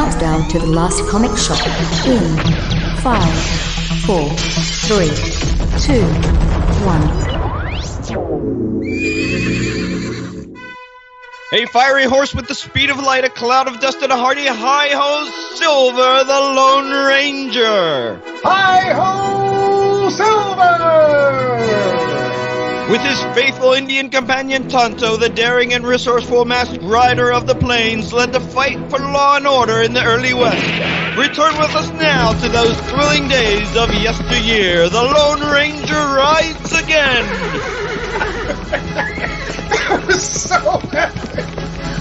countdown to the last comic shop in 5, 4, 3, 2, 1. A fiery horse with the speed of light, a cloud of dust, and a hearty hi-ho Silver, the Lone Ranger. Hi-ho Silver! With his faithful Indian companion Tonto, the daring and resourceful masked rider of the plains led the fight for law and order in the early West. Return with us now to those thrilling days of yesteryear. The Lone Ranger rides again. That was so epic.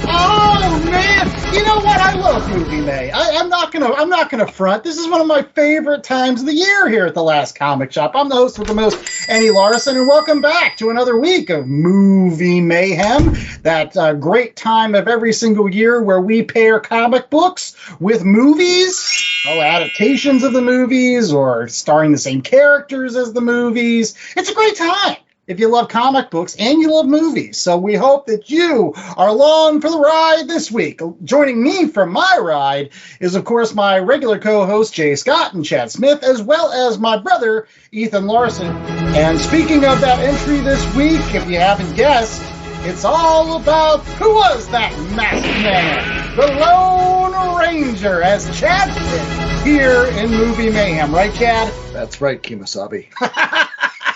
Oh man! You know what? I love Movie May. I'm not gonna front. This is one of my favorite times of the year here at the Last Comic Shop. I'm the host with the most, Andy Larson, and welcome back to another week of Movie Mayhem. That great time of every single year where we pair comic books with movies, adaptations of the movies, or starring the same characters as the movies. It's a great time if you love comic books and you love movies. So we hope that you are along for the ride this week. Joining me for my ride is, of course, my regular co-host, Jay Scott and Chad Smith, as well as my brother, Ethan Larson. And speaking of that entry this week, if you haven't guessed, it's all about who was that masked man? The Lone Ranger, as Chad said here in Movie Mayhem. Right, Chad? That's right, Kemosabe.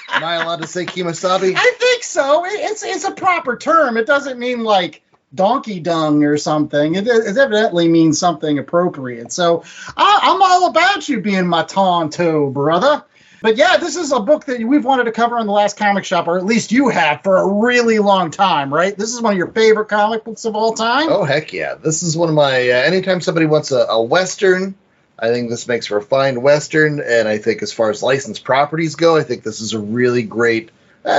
Am I allowed to say Kemosabe? I think so. It's a proper term. It doesn't mean like donkey dung or something. It evidently means something appropriate. So I'm all about you being my Tonto, brother. But yeah, this is a book that we've wanted to cover on the Last Comic Shop, or at least you have, for a really long time, right? This is one of your favorite comic books of all time? Oh, heck yeah. This is one of my, anytime somebody wants a Western, I think this makes for a fine Western, and I think as far as licensed properties go, I think this is a really great,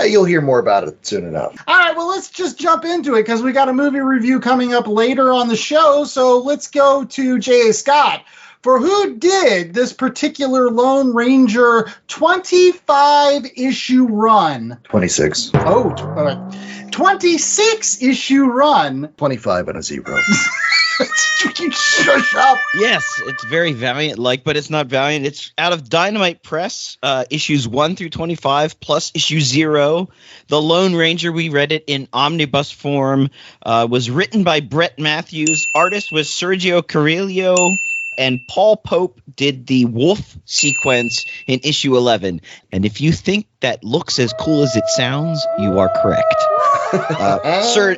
you'll hear more about it soon enough. All right, well, let's just jump into it, because we got a movie review coming up later on the show, so let's go to J.A. Scott. For who did this particular Lone Ranger 25-issue run? 26. 26-issue run. 25 and a 0. Shush up. Yes, it's very Valiant-like, but it's not Valiant. It's out of Dynamite Press, issues 1 through 25, plus issue 0. The Lone Ranger, we read it in omnibus form, was written by Brett Matthews. Artist was Sergio Cariello. And Paul Pope did the wolf sequence in issue 11. And if you think that looks as cool as it sounds, you are correct. Sir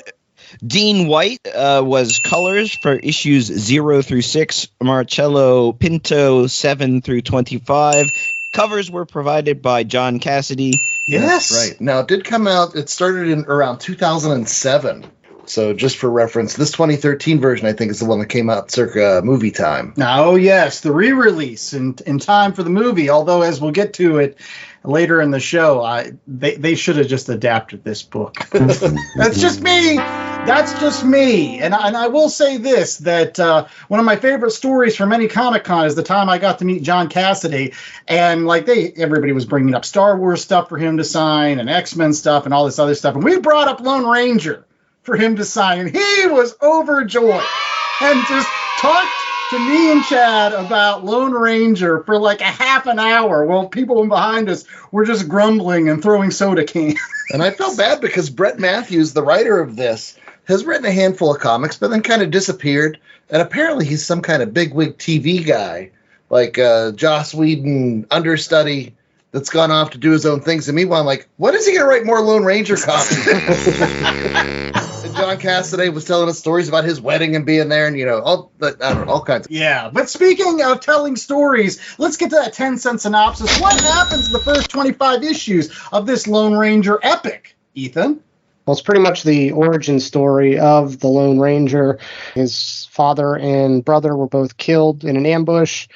Dean White was colors for issues 0 through 6. Marcello Pinto 7 through 25. Covers were provided by John Cassaday. Yes. Right. Now, it did come out, it started in around 2007. So just for reference, this 2013 version, I think, is the one that came out circa movie time. Oh, yes, the re-release in time for the movie. Although, as we'll get to it later in the show, they should have just adapted this book. That's just me. That's just me. And I will say this, that one of my favorite stories from any Comic-Con is the time I got to meet John Cassaday. And everybody was bringing up Star Wars stuff for him to sign and X-Men stuff and all this other stuff. And we brought up Lone Ranger for him to sign, and he was overjoyed and just talked to me and Chad about Lone Ranger for like a half an hour while people behind us were just grumbling and throwing soda cans. And I felt bad because Brett Matthews, the writer of this, has written a handful of comics, but then kind of disappeared. And apparently he's some kind of bigwig TV guy, like Joss Whedon understudy that's gone off to do his own things. And meanwhile, I'm like, when is he going to write more Lone Ranger comics? And John Cassaday was telling us stories about his wedding and being there, and all kinds of. Yeah, but speaking of telling stories, let's get to that 10-cent synopsis. What happens in the first 25 issues of this Lone Ranger epic, Ethan? Well, it's pretty much the origin story of the Lone Ranger. His father and brother were both killed in an ambush.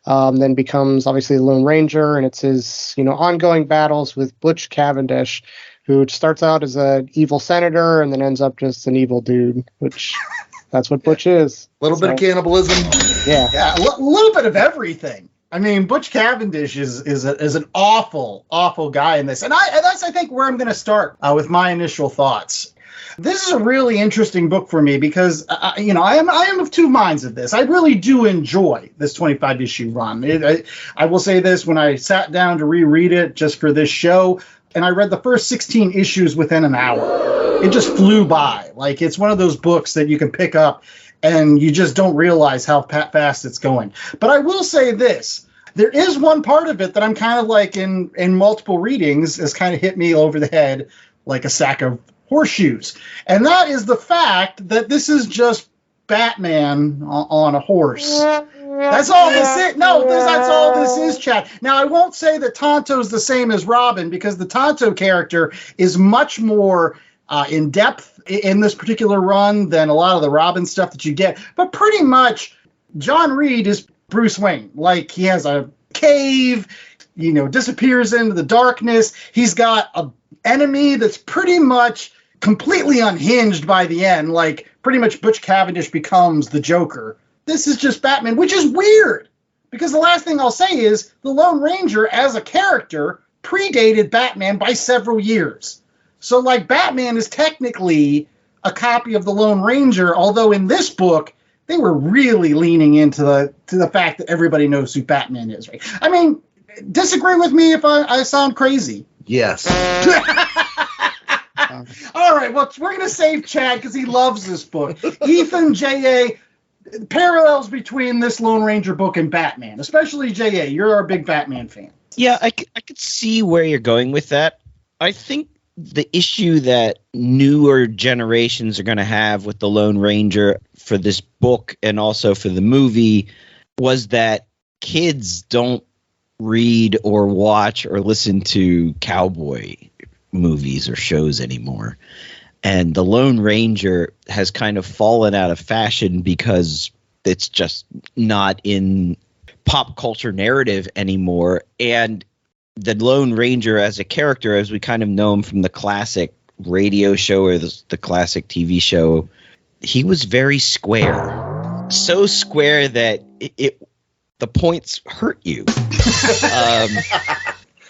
Then becomes obviously the Lone Ranger, and it's his ongoing battles with Butch Cavendish, who starts out as an evil senator and then ends up just an evil dude, which that's what Butch is. A little bit of cannibalism. Yeah, a little bit of everything. I mean, Butch Cavendish is an awful, awful guy in this, and that's I think where I'm going to start with my initial thoughts. This is a really interesting book for me because, I am of two minds of this. I really do enjoy this 25-issue run. I will say this, when I sat down to reread it just for this show, and I read the first 16 issues within an hour. It just flew by. Like, it's one of those books that you can pick up and you just don't realize how fast it's going. But I will say this. There is one part of it that I'm kind of like in multiple readings has kind of hit me over the head like a sack of horseshoes. And that is the fact that this is just Batman on a horse. That's all this is. No, that's all this is, Chad. Now, I won't say that Tonto's the same as Robin, because the Tonto character is much more in depth in this particular run than a lot of the Robin stuff that you get. But pretty much, John Reed is Bruce Wayne. Like, he has a cave, disappears into the darkness. He's got an enemy that's pretty much completely unhinged by the end. Like, pretty much Butch Cavendish becomes the Joker. This is just Batman, which is weird, because the last thing I'll say is the Lone Ranger as a character predated Batman by several years. So, like, Batman is technically a copy of the Lone Ranger, although in this book, they were really leaning into the fact that everybody knows who Batman is, right? I mean, disagree with me if I sound crazy. Yes. All right, well, we're going to save Chad because he loves this book. Ethan, J.A., parallels between this Lone Ranger book and Batman, especially J.A. You're a big Batman fan. Yeah, I could see where you're going with that. I think the issue that newer generations are going to have with the Lone Ranger for this book and also for the movie was that kids don't read or watch or listen to cowboy movies or shows anymore. And the Lone Ranger has kind of fallen out of fashion because it's just not in pop culture narrative anymore. And the Lone Ranger as a character, as we kind of know him from the classic radio show or the classic TV show, he was very square. So square that the points hurt you.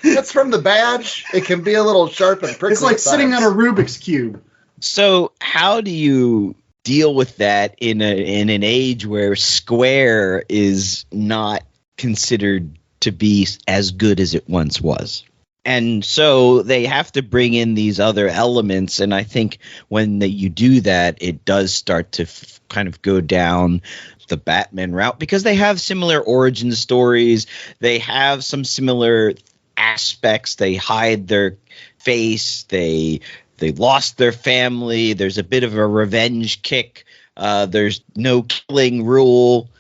That's from the badge. It can be a little sharp and prickly. It's like sitting on a Rubik's Cube. So how do you deal with that in an age where square is not considered to be as good as it once was? And so they have to bring in these other elements. And I think when you do that, it does start to kind of go down the Batman route, because they have similar origin stories. They have some similar aspects. They hide their face. They lost their family. There's a bit of a revenge kick. There's no killing rule.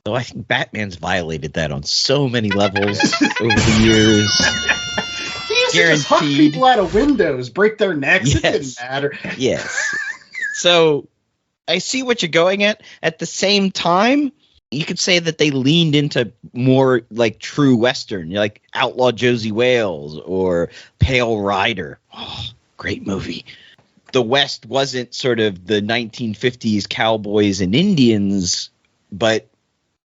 So I think Batman's violated that on so many levels over the years. He used to just huck people out of windows, break their necks. Yes. It didn't matter. Yes. So I see what you're going at. At the same time, you could say that they leaned into more like true Western, like Outlaw Josie Wales or Pale Rider. Oh, great movie. The West wasn't sort of the 1950s cowboys and Indians, but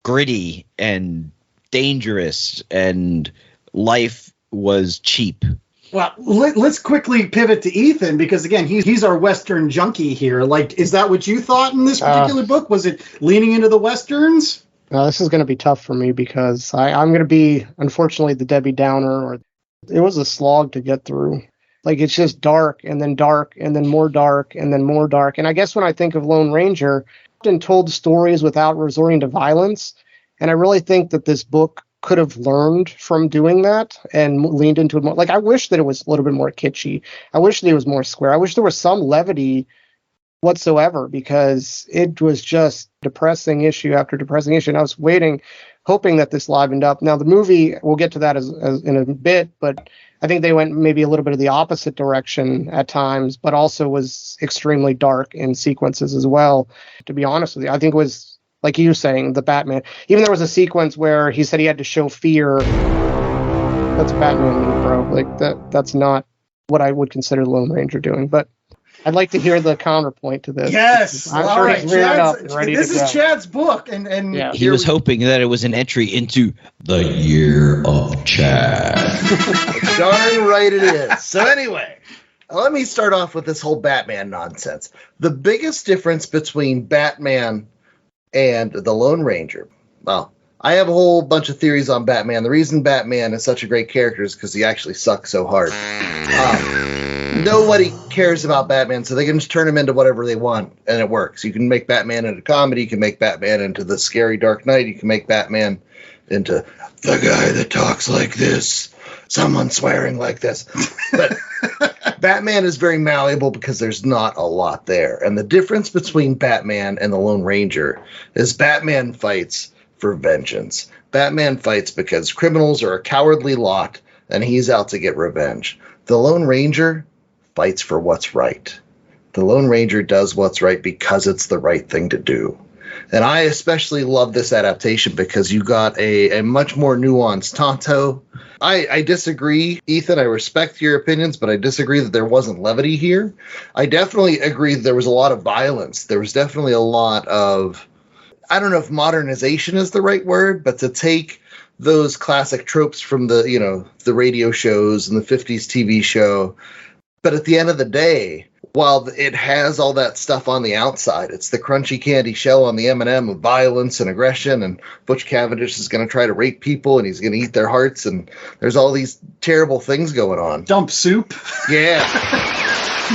gritty and dangerous, and life was cheap. Well, let's quickly pivot to Ethan, because again, he's our Western junkie here. Like, is that what you thought in this particular book? Was it leaning into the Westerns? This is going to be tough for me, because I'm going to be, unfortunately, the Debbie Downer. It was a slog to get through. Like, it's just dark, and then more dark, and then more dark. And I guess when I think of Lone Ranger, often told stories without resorting to violence. And I really think that this book could have learned from doing that and leaned into it more. Like, I wish that it was a little bit more kitschy. I wish that it was more square. I wish there was some levity whatsoever, because it was just depressing issue after depressing issue. And I was hoping that this livened up. Now, the movie, we'll get to that as in a bit, but I think they went maybe a little bit of the opposite direction at times, but also was extremely dark in sequences as well. To be honest with you, I think it was, like you were saying, the Batman. Even there was a sequence where he said he had to show fear. That's Batman, bro. Like, that's not what I would consider the Lone Ranger doing. But I'd like to hear the counterpoint to this. Yes. I'm sure he's reared up and ready this to go. is Chad's book, and yeah. He was hoping that it was an entry into the year of Chad. Darn right it is. So anyway, Let me start off with this whole Batman nonsense. The biggest difference between Batman and the Lone Ranger. Well, I have a whole bunch of theories on Batman. The reason Batman is such a great character is because he actually sucks so hard. Nobody cares about Batman, so they can just turn him into whatever they want, and it works. You can make Batman into comedy. You can make Batman into the scary Dark Knight. You can make Batman into the guy that talks like this. Someone swearing like this. But Batman is very malleable because there's not a lot there. And the difference between Batman and the Lone Ranger is Batman fights for vengeance. Batman fights because criminals are a cowardly lot and he's out to get revenge. The Lone Ranger fights for what's right. The Lone Ranger does what's right because it's the right thing to do. And I especially love this adaptation because you got a much more nuanced Tonto. I disagree, Ethan. I respect your opinions, but I disagree that there wasn't levity here. I definitely agree that there was a lot of violence. There was definitely a lot of, I don't know if modernization is the right word, but to take those classic tropes from the radio shows and the 50s TV show. But at the end of the day, while it has all that stuff on the outside, it's the crunchy candy shell on the M&M of violence and aggression, and Butch Cavendish is going to try to rape people, and he's going to eat their hearts, and there's all these terrible things going on. Dump soup. Yeah.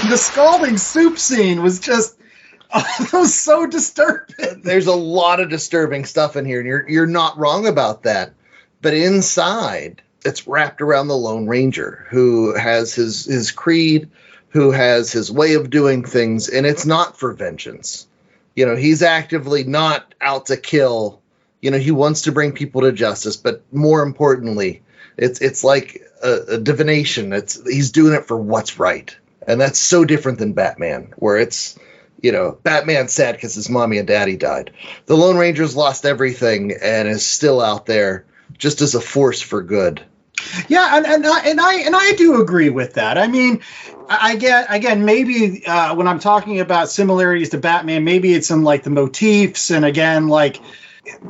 The scalding soup scene was just... it was so disturbing. There's a lot of disturbing stuff in here, and you're not wrong about that. But inside, it's wrapped around the Lone Ranger, who has his creed, who has his way of doing things, and it's not for vengeance. He's actively not out to kill. He wants to bring people to justice, but more importantly, it's like a divination. He's doing it for what's right, and that's so different than Batman, where it's Batman's sad because his mommy and daddy died. The Lone Ranger's lost everything and is still out there just as a force for good. Yeah, and I do agree with that. I mean, I get, again, maybe when I'm talking about similarities to Batman, maybe it's in like the motifs and again, like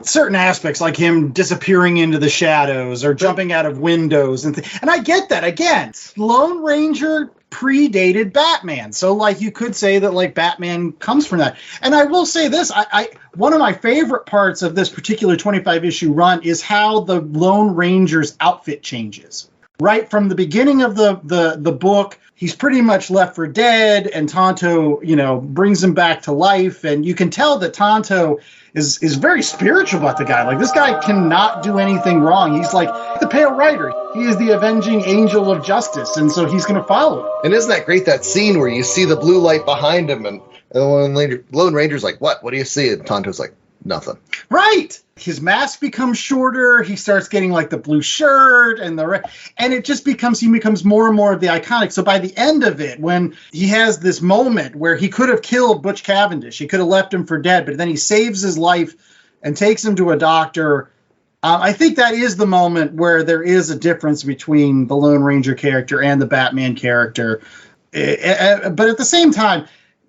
certain aspects like him disappearing into the shadows or jumping out of windows and I get that. Again, Lone Ranger predated Batman, so like you could say that like Batman comes from that. And I will say this, I one of my favorite parts of this particular 25 issue run is how the Lone Ranger's outfit changes. Right from the beginning of the book, he's pretty much left for dead, and Tonto, brings him back to life, and you can tell that Tonto is very spiritual about the guy. Like, this guy cannot do anything wrong. He's like the Pale Rider. He is the avenging angel of justice, and so he's going to follow it. And isn't that great, that scene where you see the blue light behind him, and the Lone Ranger's like, what do you see? And Tonto's like, nothing. Right. His mask becomes shorter. He starts getting like the blue shirt and it just he becomes more and more of the iconic. So by the end of it, when he has this moment where he could have killed Butch Cavendish, he could have left him for dead, but then he saves his life and takes him to a doctor. I think that is the moment where there is a difference between the Lone Ranger character and the Batman character. But at the same time,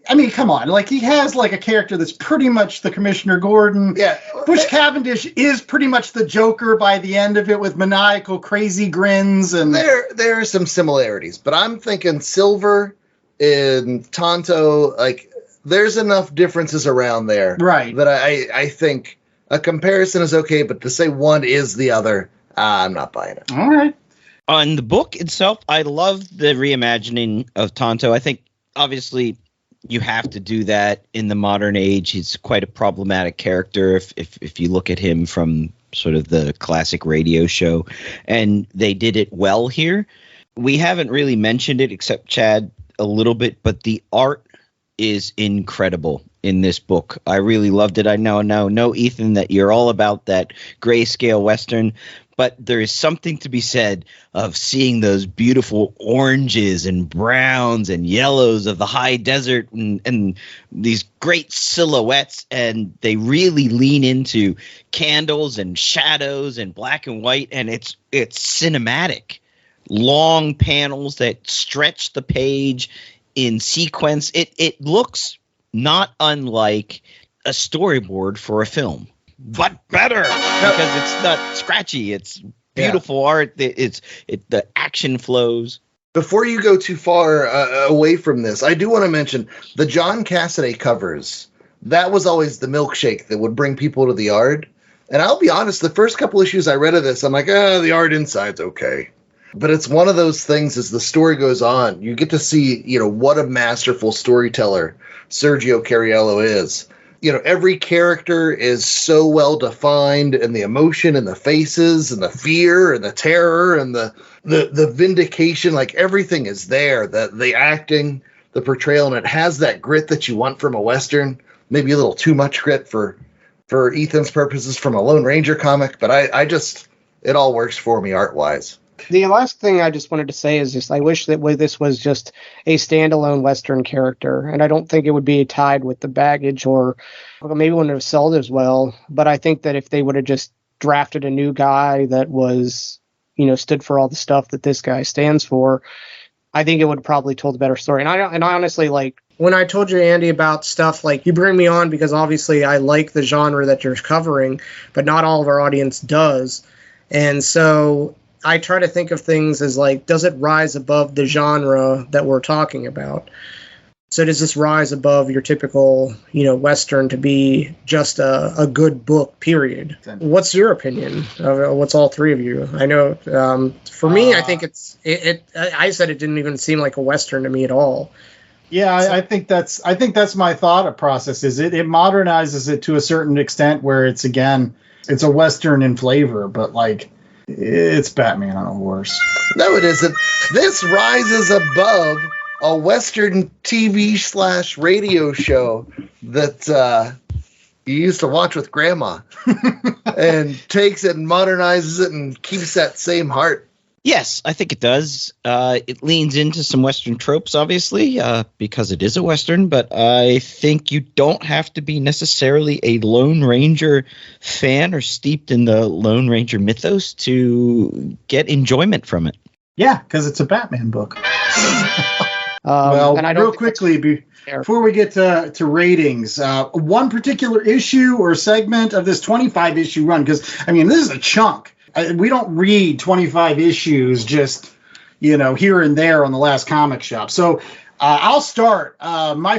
I mean, come on. Like, he has, like, a character that's pretty much the Commissioner Gordon. Yeah. Butch Cavendish is pretty much the Joker by the end of it with maniacal, crazy grins. And there are some similarities, but I'm thinking Silver and Tonto, like, there's enough differences around there. Right. That I think a comparison is okay, but to say one is the other, I'm not buying it. All right. On the book itself, I love the reimagining of Tonto. I think, obviously, you have to do that in the modern age. He's quite a problematic character if you look at him from sort of the classic radio show, and they did it well here. We haven't really mentioned it, except Chad, a little bit, but the art is incredible in this book. I really loved it. I know, Ethan, that you're all about that grayscale Western, but there is something to be said of seeing those beautiful oranges and browns and yellows of the high desert and these great silhouettes. And they really lean into candles and shadows and black and white. And it's cinematic. Long panels that stretch the page in sequence. It looks not unlike a storyboard for a film, but better because it's not scratchy. It's beautiful art. The action flows. Before you go too far away from this, I do want to mention the John Cassaday covers. That was always the milkshake that would bring people to the yard. And I'll be honest, the first couple issues I read of this, I'm like, the art inside's okay. But it's one of those things as the story goes on, you get to see, what a masterful storyteller Sergio Cariello is. Every character is so well defined, and the emotion and the faces and the fear and the terror and the vindication, like everything is there. The acting, the portrayal, and it has that grit that you want from a Western. Maybe a little too much grit for Ethan's purposes from a Lone Ranger comic, but I just, it all works for me art-wise. The last thing I just wanted to say is just I wish that this was just a standalone Western character, and I don't think it would be tied with the baggage or maybe wouldn't have sold as well, but I think that if they would have just drafted a new guy that was, stood for all the stuff that this guy stands for, I think it would have probably told a better story. And I honestly, like, when I told you, Andy, about stuff, like, you bring me on because obviously I like the genre that you're covering, but not all of our audience does. And so I try to think of things as, like, does it rise above the genre that we're talking about? So does this rise above your typical, Western to be just a good book, period? What's your opinion? What's all three of you? I know for me, I think I said it didn't even seem like a Western to me at all. Yeah, I think that's my thought process. Is it modernizes it to a certain extent where it's a Western in flavor, but like it's Batman on a horse. No, it isn't. This rises above a Western TV/radio show that you used to watch with Grandma, and takes it and modernizes it and keeps that same heart. Yes, I think it does. It leans into some Western tropes, obviously, because it is a Western, but I think you don't have to be necessarily a Lone Ranger fan or steeped in the Lone Ranger mythos to get enjoyment from it. Yeah, because it's a Batman book. And I don't real quickly, before we get to ratings, one particular issue or segment of this 25-issue run, because, this is a chunk. We don't read 25 issues just, here and there on the last comic shop. So I'll start. One of my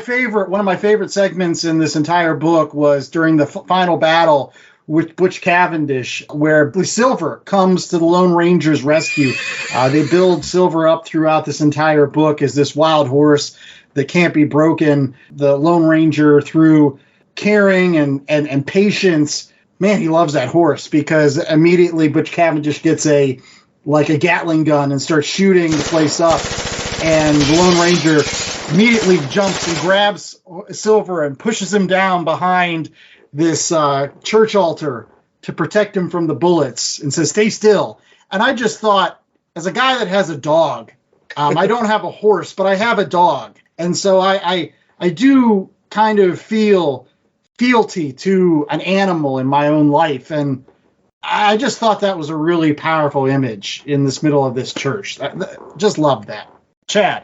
favorite segments in this entire book was during the final battle with Butch Cavendish, where Silver comes to the Lone Ranger's rescue. They build Silver up throughout this entire book as this wild horse that can't be broken. The Lone Ranger, through caring and patience, man, he loves that horse, because immediately Butch Cavendish gets a Gatling gun and starts shooting the place up. And the Lone Ranger immediately jumps and grabs Silver and pushes him down behind this church altar to protect him from the bullets and says, "Stay still." And I just thought, as a guy that has a dog, I don't have a horse, but I have a dog. And so I do kind of feel fealty to an animal in my own life, and I just thought that was a really powerful image in this middle of this church. Just loved that. Chad.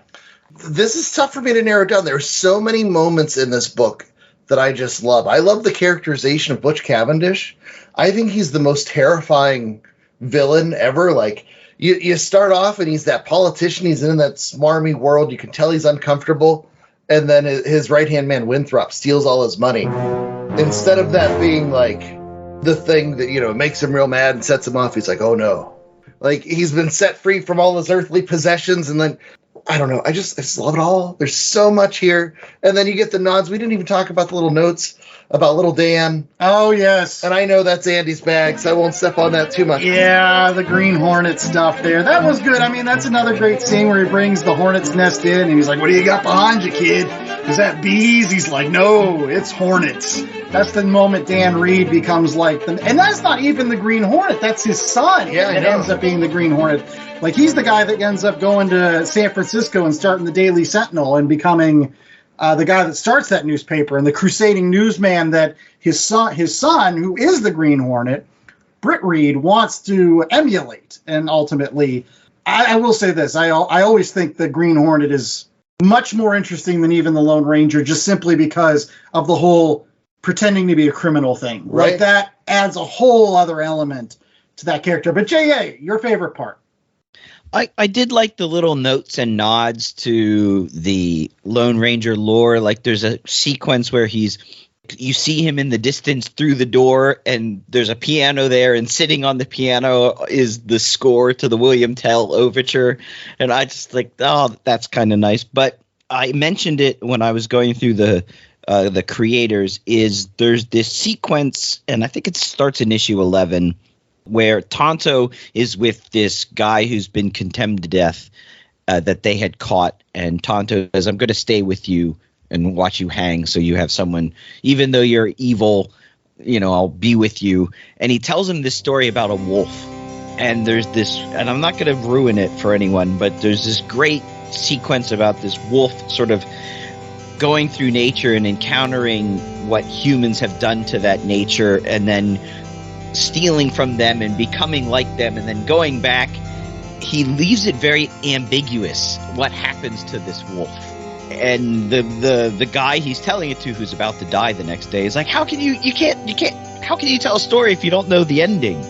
This is tough for me to narrow down. There are so many moments in this book that I just love. I love the characterization of Butch Cavendish. I think he's the most terrifying villain ever. Like, you start off and he's that politician. He's in that smarmy world. You can tell he's uncomfortable. And then his right-hand man, Winthrop, steals all his money. Instead of that being, like, the thing that, makes him real mad and sets him off, he's like, oh, no. Like, he's been set free from all his earthly possessions, and then, I don't know, I just love it all. There's so much here. And then you get the nods. We didn't even talk about the little notes about little Dan. Oh, yes. And I know that's Andy's bag, so I won't step on that too much. Yeah, the Green Hornet stuff there. That was good. That's another great scene where he brings the hornet's nest in, and he's like, "What do you got behind you, kid? Is that bees?" He's like, "No, it's hornets." That's the moment Dan Reed becomes like them. And that's not even the Green Hornet. That's his son. Yeah, that ends up being the Green Hornet. Like, he's the guy that ends up going to San Francisco and starting the Daily Sentinel and becoming the guy that starts that newspaper, and the crusading newsman that his son, who is the Green Hornet, Britt Reed, wants to emulate. And ultimately, I will say this, I always think the Green Hornet is much more interesting than even the Lone Ranger, just simply because of the whole pretending to be a criminal thing. Right. Like, that adds a whole other element to that character. But J.A., your favorite part? I did like the little notes and nods to the Lone Ranger lore. Like there's a sequence where you see him in the distance through the door, and there's a piano there, and sitting on the piano is the score to the William Tell Overture. And I just like, oh, that's kind of nice. But I mentioned it when I was going through the creators, is there's this sequence, and I think it starts in issue 11, where Tonto is with this guy who's been condemned to death that they had caught. And Tonto says, I'm going to stay with you and watch you hang, so you have someone, even though you're evil, I'll be with you. And he tells him this story about a wolf. And there's this, and I'm not going to ruin it for anyone, but there's this great sequence about this wolf sort of going through nature and encountering what humans have done to that nature, and then stealing from them and becoming like them, and then going back. He leaves it very ambiguous what happens to this wolf. And the guy he's telling it to, who's about to die the next day, is like, how can you how can you tell a story if you don't know the ending?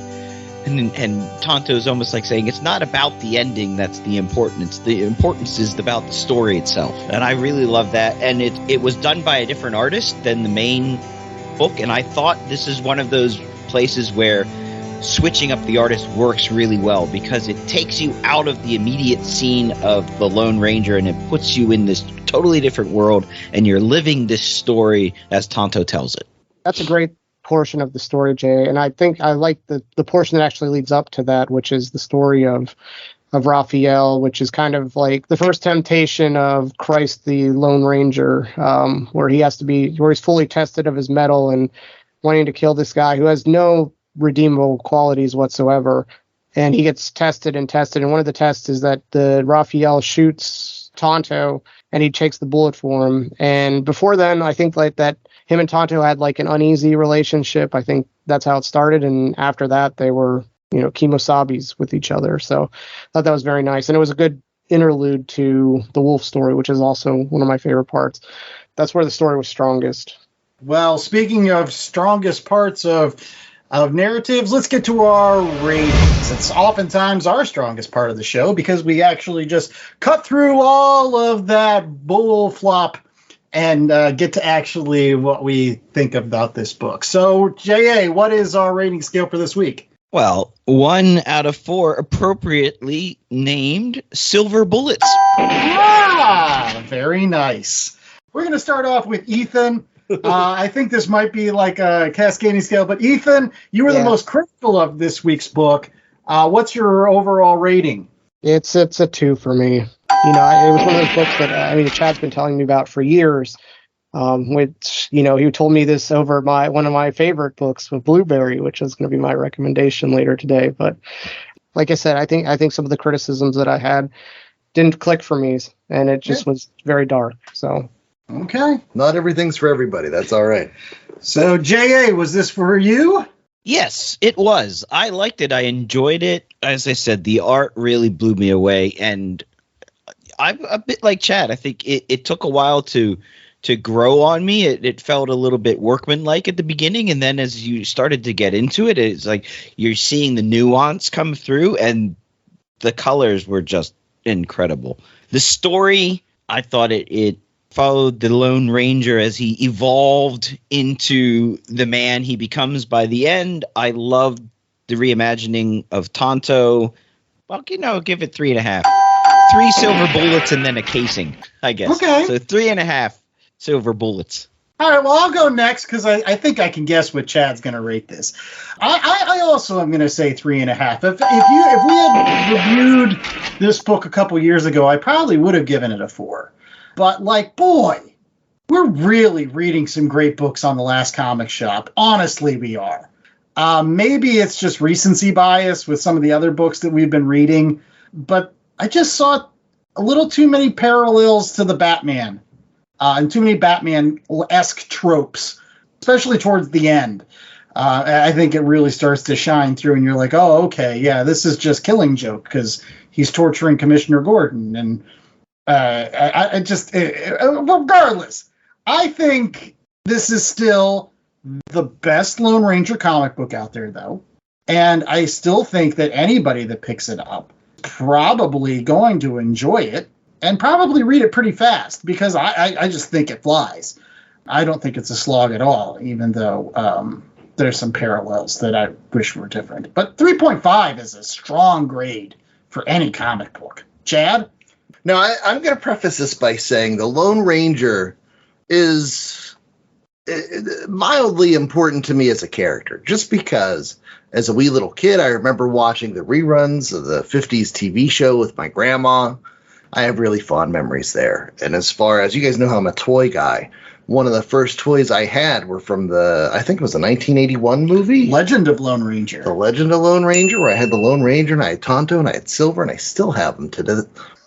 And Tonto is almost like saying, it's not about the ending that's the importance. The importance is about the story itself. And I really love that. And it was done by a different artist than the main book. And I thought this is one of those places where switching up the artist works really well, because it takes you out of the immediate scene of the Lone Ranger and it puts you in this totally different world, and you're living this story as Tonto tells it. That's a great portion of the story, Jay, and I think I like the portion that actually leads up to that, which is the story of Raphael, which is kind of like the first temptation of Christ the Lone Ranger, where he's fully tested of his mettle and wanting to kill this guy who has no redeemable qualities whatsoever. And he gets tested. And one of the tests is that the Raphael shoots Tonto and he takes the bullet for him. And before then, I think like that him and Tonto had like an uneasy relationship. I think that's how it started. And after that, they were, Kimosabis with each other. So I thought that was very nice. And it was a good interlude to the wolf story, which is also one of my favorite parts. That's where the story was strongest. Well, speaking of strongest parts of narratives, let's get to our ratings. It's oftentimes our strongest part of the show, because we actually just cut through all of that bull flop and get to actually what we think about this book. So, J.A., what is our rating scale for this week? Well, 1 out of 4 appropriately named silver bullets. Ah, very nice. We're going to start off with Ethan. I think this might be like a cascading scale, but Ethan, you were the most critical of this week's book. What's your overall rating? It's a 2 for me. It was one of those books that Chad's been telling me about for years. Which he told me this over one of my favorite books with Blueberry, which is going to be my recommendation later today. But like I said, I think some of the criticisms that I had didn't click for me, and it just was very dark. So. Okay. Not everything's for everybody. That's all right. So, J.A., was this for you? Yes, it was. I liked it. I enjoyed it. As I said, the art really blew me away. And I'm a bit like Chad. I think it took a while to grow on me. It felt a little bit workmanlike at the beginning. And then as you started to get into it, it's like you're seeing the nuance come through. And the colors were just incredible. The story, I thought it followed the Lone Ranger as he evolved into the man he becomes by the end. I loved the reimagining of Tonto. Well, give it 3.5. 3 silver bullets and then a casing, I guess. Okay. So 3.5 silver bullets. All right, well, I'll go next because I think I can guess what Chad's going to rate this. I also am going to say 3.5. If we had reviewed this book a couple years ago, I probably would have given it a 4. But, boy, we're really reading some great books on the Last Comic Shop. Honestly, we are. Maybe it's just recency bias with some of the other books that we've been reading, but I just saw a little too many parallels to the Batman and too many Batman-esque tropes, especially towards the end. I think it really starts to shine through, and you're like, oh, okay, yeah, this is just Killing Joke because he's torturing Commissioner Gordon, and regardless, I think this is still the best Lone Ranger comic book out there, though. And I still think that anybody that picks it up probably going to enjoy it and probably read it pretty fast because I just think it flies. I don't think it's a slog at all, even though there's some parallels that I wish were different. But 3.5 is a strong grade for any comic book. Chad? Now, I'm going to preface this by saying the Lone Ranger is mildly important to me as a character, just because as a wee little kid, I remember watching the reruns of the 50s TV show with my grandma. I have really fond memories there. And as far as you guys know how I'm a toy guy, one of the first toys I had were from I think it was the 1981 movie. Legend of Lone Ranger. The Legend of Lone Ranger, where I had the Lone Ranger and I had Tonto and I had Silver and I still have them today.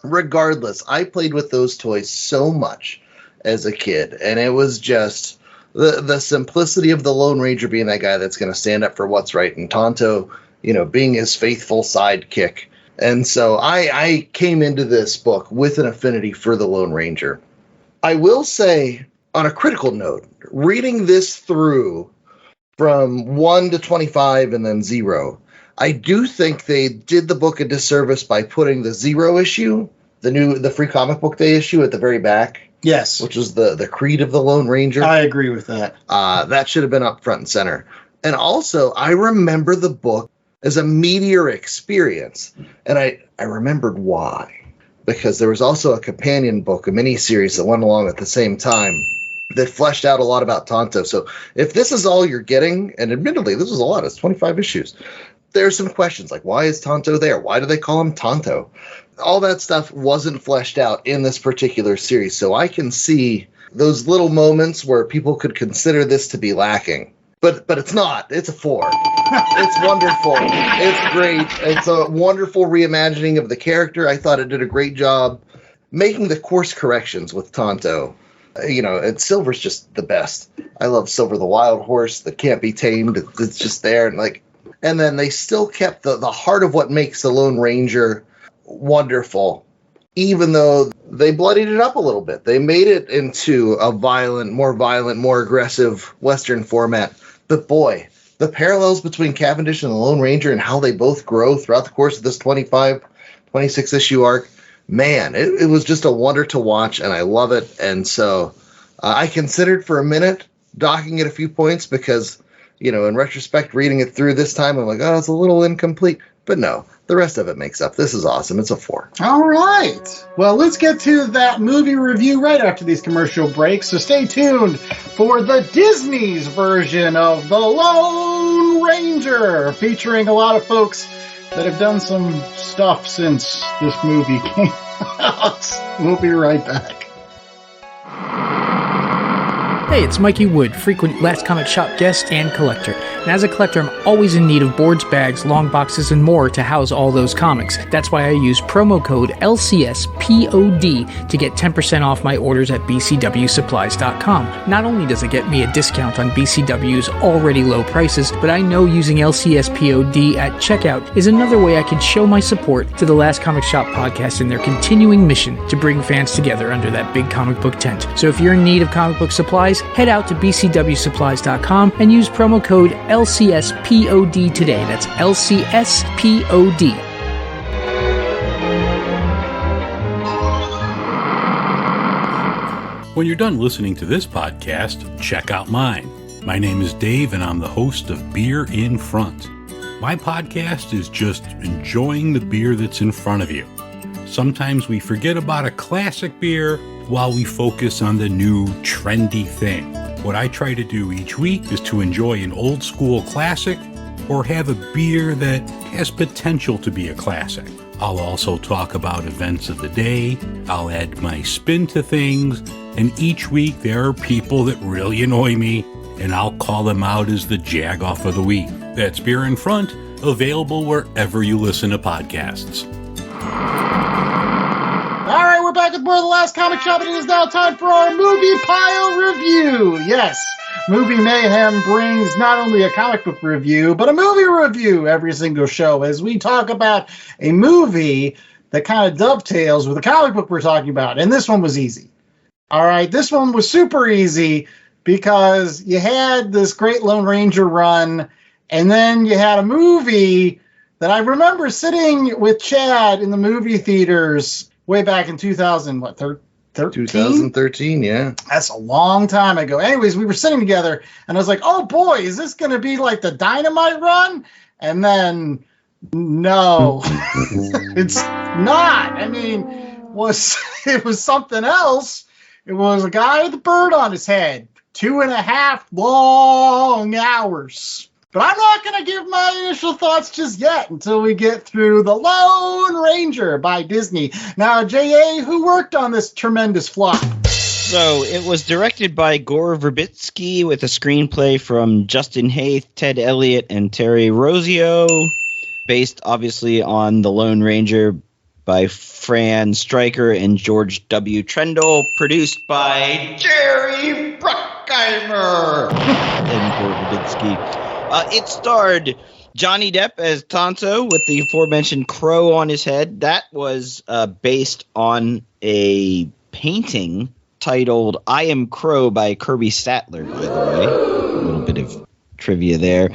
Regardless, I played with those toys so much as a kid. And it was just the simplicity of the Lone Ranger being that guy that's going to stand up for what's right, and Tonto, being his faithful sidekick. And so I came into this book with an affinity for the Lone Ranger. I will say, on a critical note, reading this through from 1 to 25 and then 0, I do think they did the book a disservice by putting the 0 issue, the Free Comic Book Day issue, at the very back. Yes. Which is the creed of the Lone Ranger. I agree with that. That should have been up front and center. And also, I remember the book as a meteor experience. And I remembered why. Because there was also a companion book, a miniseries that went along at the same time that fleshed out a lot about Tonto. So if this is all you're getting, and admittedly, this is a lot, it's 25 issues, there's some questions like, why is Tonto there? Why do they call him Tonto? All that stuff wasn't fleshed out in this particular series. So I can see those little moments where people could consider this to be lacking. But it's not. It's a 4. It's wonderful. It's great. It's a wonderful reimagining of the character. I thought it did a great job making the course corrections with Tonto. And Silver's just the best. I love Silver the Wild Horse that can't be tamed. It's just there. And then they still kept the heart of what makes the Lone Ranger wonderful, even though they bloodied it up a little bit. They made it into a more violent, more aggressive Western format. But boy, the parallels between Cavendish and the Lone Ranger and how they both grow throughout the course of this 26 issue arc, man, it was just a wonder to watch, and I love it. And so I considered for a minute docking it a few points because, in retrospect, reading it through this time, I'm like, oh, it's a little incomplete. But no, the rest of it makes up. This is awesome. It's a 4. All right. Well, let's get to that movie review right after these commercial breaks. So stay tuned for the Disney's version of The Lone Ranger, featuring a lot of folks that have done some stuff since this movie came out. We'll be right back. Hey, it's Mikey Wood, frequent Last Comic Shop guest and collector. And as a collector, I'm always in need of boards, bags, long boxes, and more to house all those comics. That's why I use promo code LCSPOD to get 10% off my orders at BCWSupplies.com. Not only does it get me a discount on BCW's already low prices, but I know using LCSPOD at checkout is another way I can show my support to the Last Comic Shop podcast in their continuing mission to bring fans together under that big comic book tent. So if you're in need of comic book supplies, head out to BCWSupplies.com and use promo code LCSPOD today. That's LCSPOD. When you're done listening to this podcast, check out mine. My name is Dave, and I'm the host of Beer in Front. My podcast is just enjoying the beer that's in front of you. Sometimes we forget about a classic beer while we focus on the new trendy thing. What I try to do each week is to enjoy an old school classic or have a beer that has potential to be a classic. I'll also talk about events of the day, I'll add my spin to things, and each week there are people that really annoy me, and I'll call them out as the jag-off of the week. That's Beer in Front, available wherever you listen to podcasts. All right, we're back with more of The Last Comic Shop, and it is now time for our movie pile review. Yes, Movie Mayhem brings not only a comic book review, but a movie review every single show as we talk about a movie that kind of dovetails with the comic book we're talking about. And this one was easy. All right, this one was super easy because you had this great Lone Ranger run, and then you had a movie that I remember sitting with Chad in the movie theaters way back in 2013? 2013, yeah. That's a long time ago. Anyways, we were sitting together, and I was like, oh boy, is this going to be like the Dynamite run? And then, no, it's not. I mean, it was something else. It was a guy with a bird on his head. 2.5 long hours. But I'm not going to give my initial thoughts just yet until we get through The Lone Ranger by Disney. Now, J.A., who worked on this tremendous flop? So it was directed by Gore Verbinski with a screenplay from Justin Hayth, Ted Elliott, and Terry Rossio, based obviously on The Lone Ranger by Fran Stryker and George W. Trendle, produced by Jerry Bruckheimer and Gore Verbinski. It starred Johnny Depp as Tonto with the aforementioned crow on his head. That was based on a painting titled I Am Crow by Kirby Statler, by the way. A little bit of trivia there.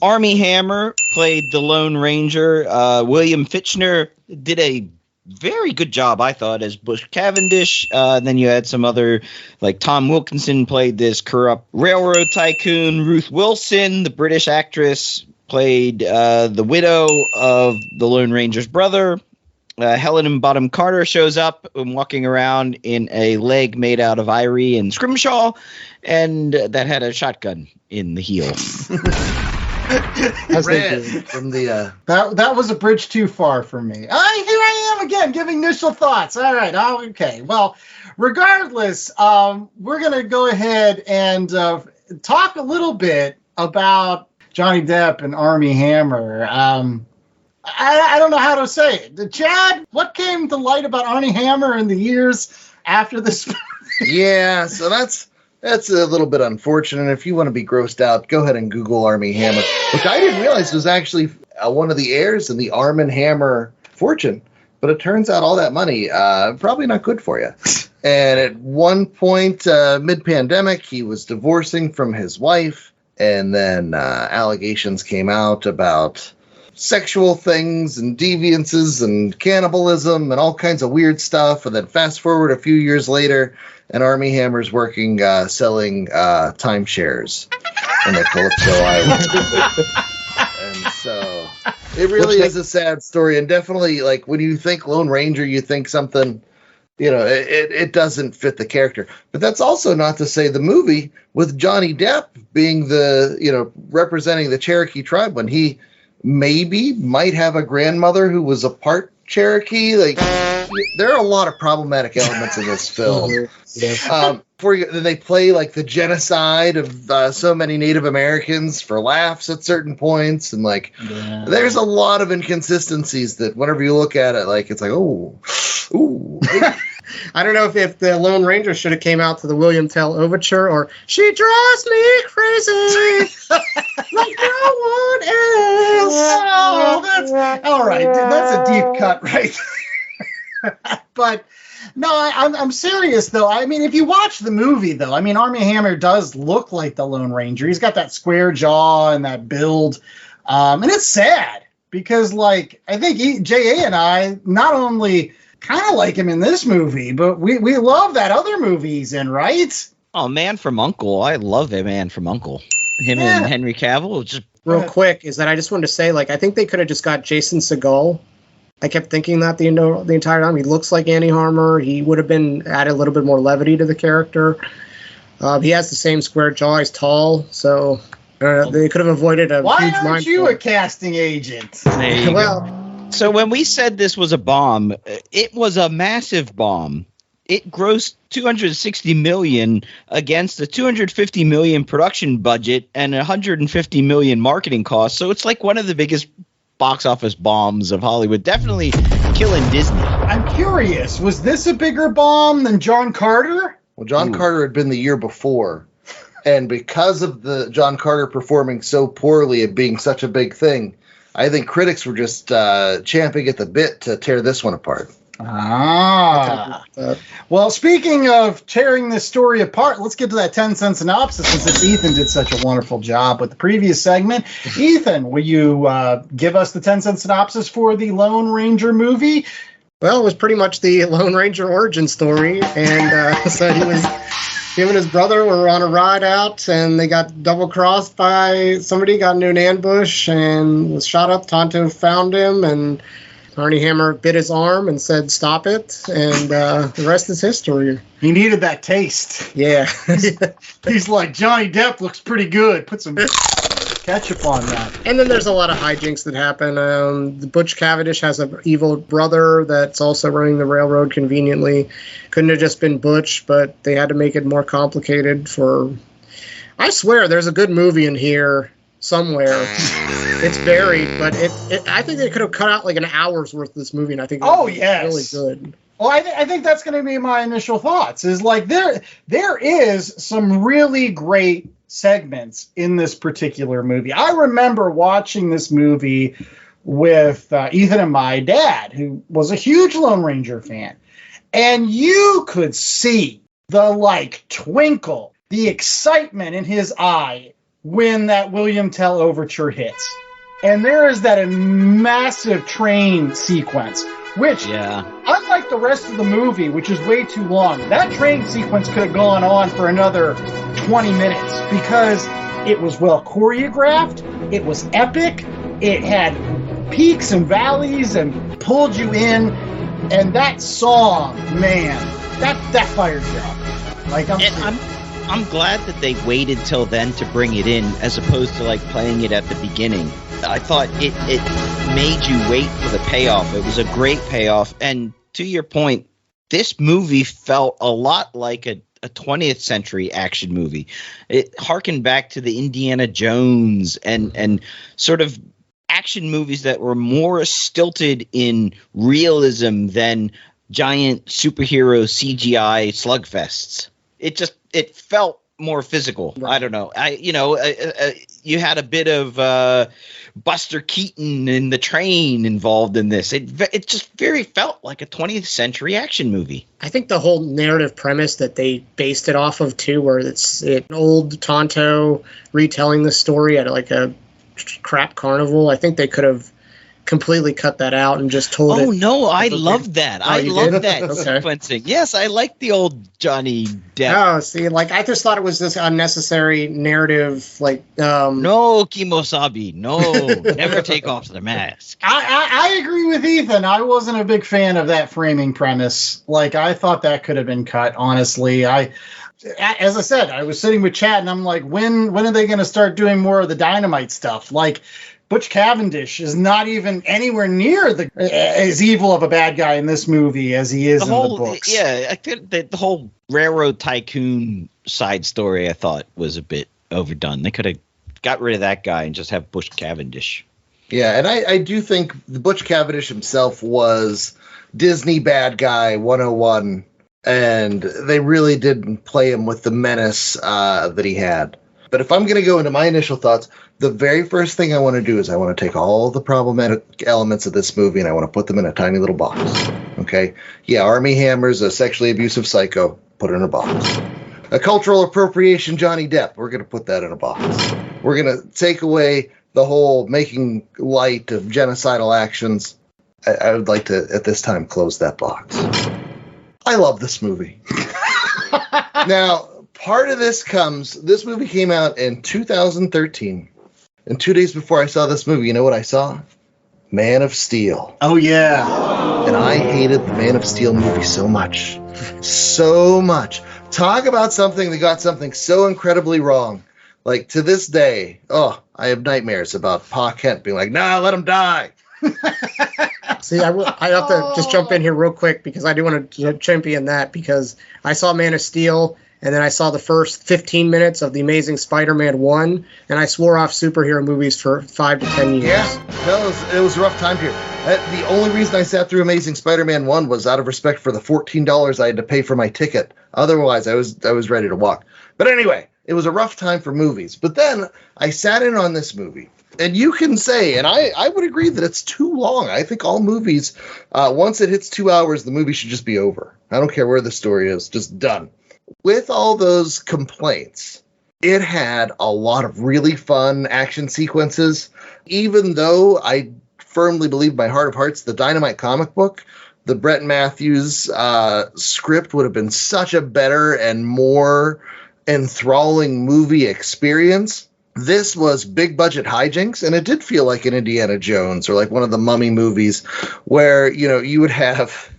Armie Hammer played the Lone Ranger. William Fichtner did a very good job, I thought, as Bush Cavendish. Then you had some other, like Tom Wilkinson played this corrupt railroad tycoon. Ruth Wilson, the British actress, played the widow of the Lone Ranger's brother. Helen Bottom Carter shows up and walking around in a leg made out of ivory and scrimshaw, and that had a shotgun in the heel. Red from the that was a bridge too far for me. Here I am again giving initial thoughts. All right, okay. Well, regardless, we're gonna go ahead and talk a little bit about Johnny Depp and Armie Hammer. I don't know how to say it. Chad, what came to light about Armie Hammer in the years after this? Yeah, so that's a little bit unfortunate. If you want to be grossed out, go ahead and Google Armie Hammer, which I didn't realize was actually one of the heirs in the Arm & Hammer fortune. But it turns out all that money, probably not good for you. And at one point, mid-pandemic, he was divorcing from his wife. And then allegations came out about sexual things and deviances and cannibalism and all kinds of weird stuff. And then fast forward a few years later, and Armie Hammer's working selling timeshares in the Calypso Island. And so it really is a sad story. And definitely, like, when you think Lone Ranger, you think something, it doesn't fit the character. But that's also not to say the movie with Johnny Depp being representing the Cherokee tribe when he might have a grandmother who was a part Cherokee. Like, there are a lot of problematic elements in this film. Then they play like the genocide of so many Native Americans for laughs at certain points, and there's a lot of inconsistencies that whenever you look at it, like, it's like, ooh. I don't know if the Lone Ranger should have came out to the William Tell Overture or She Drives Me Crazy Like No One Else. Oh, that's all right. That's a deep cut, right? But no, I'm serious though. I mean, if you watch the movie though, I mean, Armie Hammer does look like the Lone Ranger. He's got that square jaw and that build, and it's sad because, like, I think J.A. and I not only kind of like him in this movie, but we love that other movie he's in, right? Oh, Man from U.N.C.L.E. I love that Man from U.N.C.L.E. Him and Henry Cavill. Just real quick is that I just wanted to say, like, I think they could have just got Jason Segel. I kept thinking that the entire time. He looks like Annie Harmer. He would have been added a little bit more levity to the character. He has the same square jaw. He's tall, so they could have avoided a huge mind. Why aren't you a casting agent? So when we said this was a bomb, it was a massive bomb. It grossed $260 million against a $250 million production budget and $150 million marketing costs. So it's like one of the biggest box office bombs of Hollywood. Definitely killing Disney. I'm curious, was this a bigger bomb than John Carter? Well, John Carter had been the year before. And because of the John Carter performing so poorly and being such a big thing, I think critics were just champing at the bit to tear this one apart. Well, speaking of tearing this story apart, let's get to that 10-cent synopsis since Ethan did such a wonderful job with the previous segment. Ethan, will you give us the 10-cent synopsis for the Lone Ranger movie? Well, it was pretty much the Lone Ranger origin story, and so him and his brother were on a ride out, and they got double-crossed by somebody, got into an ambush, and was shot up. Tonto found him, and Arnie Hammer bit his arm and said, "Stop it," and the rest is history. He needed that taste. Yeah. He's like, Johnny Depp looks pretty good. Put some ketchup on that. And then there's a lot of hijinks that happen. The Butch Cavendish has an evil brother that's also running the railroad conveniently. Couldn't have just been Butch, but they had to make it more complicated for... I swear, there's a good movie in here somewhere. It's buried, but I think they could have cut out like an hour's worth of this movie, and I think yes, really good. Well, I think that's going to be my initial thoughts. Is like there is some really great segments in this particular movie. I remember watching this movie with Ethan and my dad, who was a huge Lone Ranger fan, and you could see the twinkle, the excitement in his eye when that William Tell overture hits. And there is that massive train sequence, which, unlike the rest of the movie, which is way too long, that train sequence could have gone on for another 20 minutes because it was well choreographed, it was epic, it had peaks and valleys and pulled you in, and that song, man, that fired you up. I'm glad that they waited till then to bring it in, as opposed to playing it at the beginning. I thought it made you wait for the payoff. It was a great payoff. And to your point, this movie felt a lot like a 20th century action movie. It harkened back to the Indiana Jones and sort of action movies that were more stilted in realism than giant superhero CGI slugfests. It felt more physical. Right. I don't know. You had a bit of Buster Keaton in the train involved in this. It just very felt like a 20th century action movie. I think the whole narrative premise that they based it off of too, where it's old Tonto retelling the story at a crap carnival. I think they could have completely cut that out and just told it. Oh no, I loved that. I loved that sequencing. Yes, I like the old Johnny Depp. Oh, see, I just thought it was this unnecessary narrative, no, Kimosabi, no, never take off the mask. I agree with Ethan. I wasn't a big fan of that framing premise. I thought that could have been cut, honestly. As I said, I was sitting with Chad, and I'm like, when are they going to start doing more of the dynamite stuff? Butch Cavendish is not even anywhere near as evil of a bad guy in this movie as he is in the books. Yeah, I think that the whole railroad tycoon side story I thought was a bit overdone. They could have got rid of that guy and just have Butch Cavendish. Yeah, and I do think the Butch Cavendish himself was Disney bad guy 101, and they really didn't play him with the menace that he had. But if I'm going to go into my initial thoughts, the very first thing I want to do is I want to take all the problematic elements of this movie and I want to put them in a tiny little box. Okay? Yeah, Armie Hammer's a sexually abusive psycho. Put it in a box. A cultural appropriation Johnny Depp. We're going to put that in a box. We're going to take away the whole making light of genocidal actions. I would like to, at this time, close that box. I love this movie. Now, part of this movie came out in 2013. And 2 days before I saw this movie, you know what I saw? Man of Steel. Oh, yeah. And I hated the Man of Steel movie so much. So much. Talk about something that got something so incredibly wrong. To this day, I have nightmares about Pa Kent being like, nah, let him die. See, I have to just jump in here real quick because I do want to champion that because I saw Man of Steel. And then I saw the first 15 minutes of The Amazing Spider-Man 1, and I swore off superhero movies for 5 to 10 years. Yeah, no, it was a rough time period. The only reason I sat through Amazing Spider-Man 1 was out of respect for the $14 I had to pay for my ticket. Otherwise, I was ready to walk. But anyway, it was a rough time for movies. But then I sat in on this movie, And you can say, and I would agree that it's too long. I think all movies, once it hits 2 hours, the movie should just be over. I don't care where the story is, just done. With all those complaints, it had a lot of really fun action sequences. Even though I firmly believe in my heart of hearts, the Dynamite comic book, the Brett Matthews script would have been such a better and more enthralling movie experience. This was big budget hijinks, and it did feel like an Indiana Jones or like one of the Mummy movies where, you would have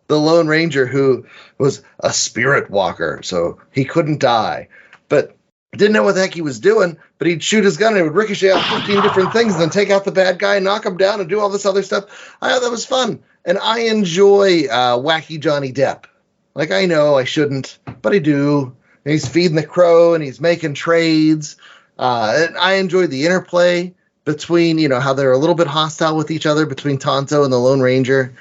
the Lone Ranger who was a spirit walker, so he couldn't die, but didn't know what the heck he was doing, but he'd shoot his gun and it would ricochet out 15 different things and then take out the bad guy and knock him down and do all this other stuff. I thought that was fun. And I enjoy wacky Johnny Depp. Like, I know I shouldn't, but I do. And he's feeding the crow and he's making trades. And I enjoy the interplay between, how they're a little bit hostile with each other between Tonto and the Lone Ranger.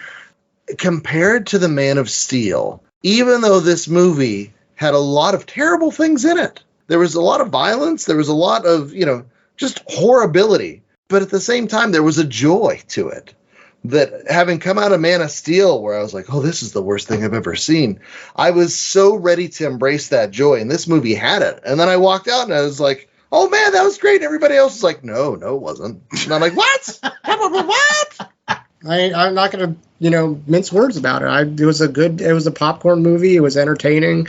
Compared to the Man of Steel, even though this movie had a lot of terrible things in it, there was a lot of violence, there was a lot of, just horribility. But at the same time, there was a joy to it. That having come out of Man of Steel, where I was like, oh, this is the worst thing I've ever seen, I was so ready to embrace that joy, and this movie had it. And then I walked out and I was like, oh man, that was great. And everybody else was like, no, it wasn't. And I'm like, what? What? I'm not going to, mince words about it. It was a popcorn movie. It was entertaining.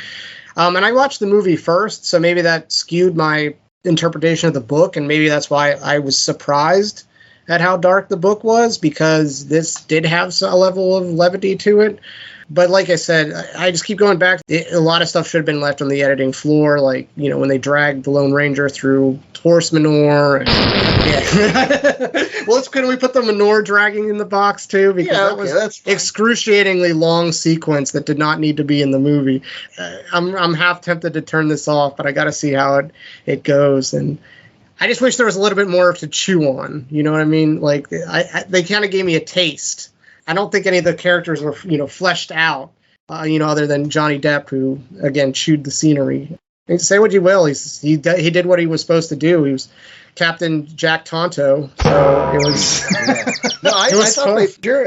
And I watched the movie first, so maybe that skewed my interpretation of the book, and maybe that's why I was surprised at how dark the book was, because this did have a level of levity to it. But like I said, I just keep going back. A lot of stuff should have been left on the editing floor, like, when they dragged the Lone Ranger through horse manure. And, yeah. Well, couldn't we put the manure dragging in the box, too? Because that's excruciatingly long sequence that did not need to be in the movie. I'm half tempted to turn this off, but I got to see how it goes. And I just wish there was a little bit more to chew on. You know what I mean? Like, they kind of gave me a taste. I don't think any of the characters were, fleshed out, other than Johnny Depp, who, again, chewed the scenery. And say what you will, he did what he was supposed to do. He was Captain Jack Tonto, so it was... No, I thought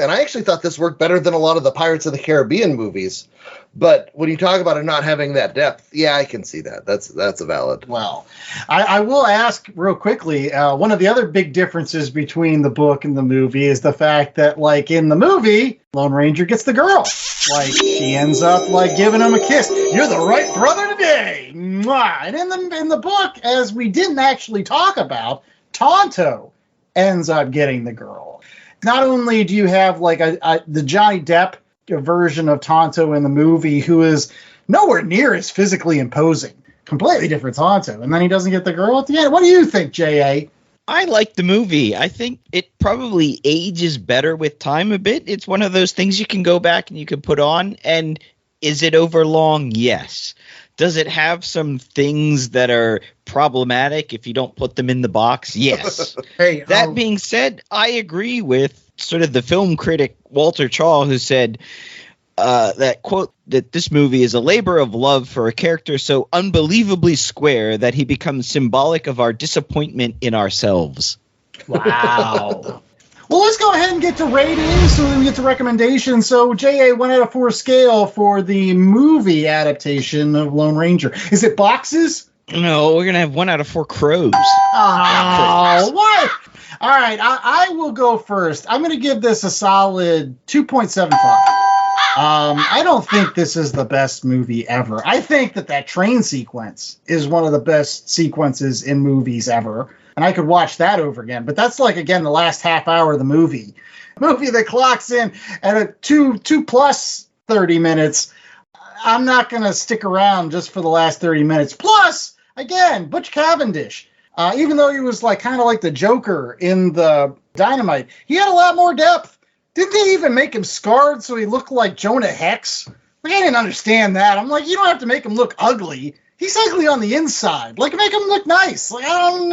and I actually thought this worked better than a lot of the Pirates of the Caribbean movies. But when you talk about it not having that depth, yeah, I can see that. That's a valid. Well, I will ask real quickly, one of the other big differences between the book and the movie is the fact that, like, in the movie, Lone Ranger gets the girl. Like, she ends up, like, giving him a kiss. You're the right brother today. Mwah. And in the book, as we didn't actually talk about, Tonto ends up getting the girl. Not only do you have, like, the Johnny Depp version of Tonto in the movie, who is nowhere near as physically imposing. Completely different Tonto. And then he doesn't get the girl at the end. What do you think, J.A.? I like the movie. I think it probably ages better with time a bit. It's one of those things you can go back and you can put on. And is it overlong? Yes. Does it have some things that are problematic if you don't put them in the box? Yes. That being said, I agree with sort of the film critic Walter Chaw, who said that, quote, that this movie is a labor of love for a character so unbelievably square that he becomes symbolic of our disappointment in ourselves. Wow. Well, let's go ahead and get to ratings so that we get to recommendations. So, J.A., 1 out of 4 scale for the movie adaptation of Lone Ranger. Is it boxes? No, we're going to have 1 out of 4 crows. Oh, what? All right, I will go first. I'm going to give this a solid 2.75. I don't think this is the best movie ever. I think that train sequence is one of the best sequences in movies ever. And I could watch that over again. But that's like, again, the last half hour of the movie. Movie that clocks in at a 2 plus 30 minutes. I'm not going to stick around just for the last 30 minutes. Plus, again, Butch Cavendish. Even though he was like kind of like the Joker in the Dynamite, he had a lot more depth. Didn't they even make him scarred so he looked like Jonah Hex? Like, I didn't understand that. I'm like, you don't have to make him look ugly. He's ugly on the inside. Like, make him look nice. Like, I don't